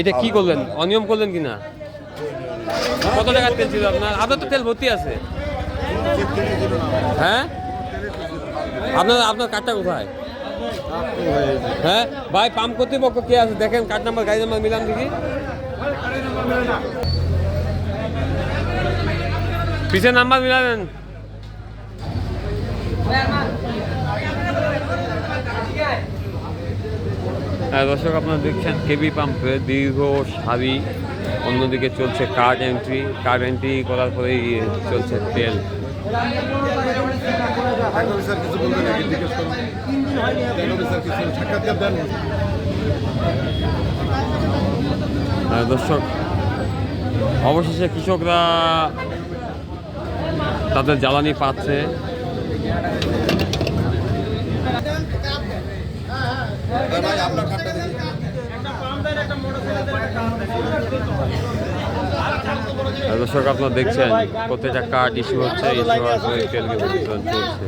এটা কি করলেন? অনিয়ম করলেন কিনা? কত টাকার তেল ছিল আপনার? আপনার তো তেল ভর্তি আছে। হ্যাঁ, আপনার কার্ডটা কোথায়? হ্যাঁ ভাই, পাম্প কর্তৃপক্ষ কে আছে দেখেন, কার্ড নাম্বার গাড়ি নাম্বার মিলান দেখি। পিছের নাম্বার মিলাবেন। দর্শক, আপনারা দেখছেন কেবি পাম্পে দীর্ঘ সারি, অন্যদিকে চলছে কার্ড এন্ট্রি করার পরেই চলছে তেল। দর্শক, অবশেষে কৃষকরা তাদের জ্বালানি পাচ্ছে। দর্শক, আপনারা দেখছেন প্রত্যেকটা কার্ড ইস্যু হচ্ছে, ইস্যু হওয়ার পরে তেল চলছে।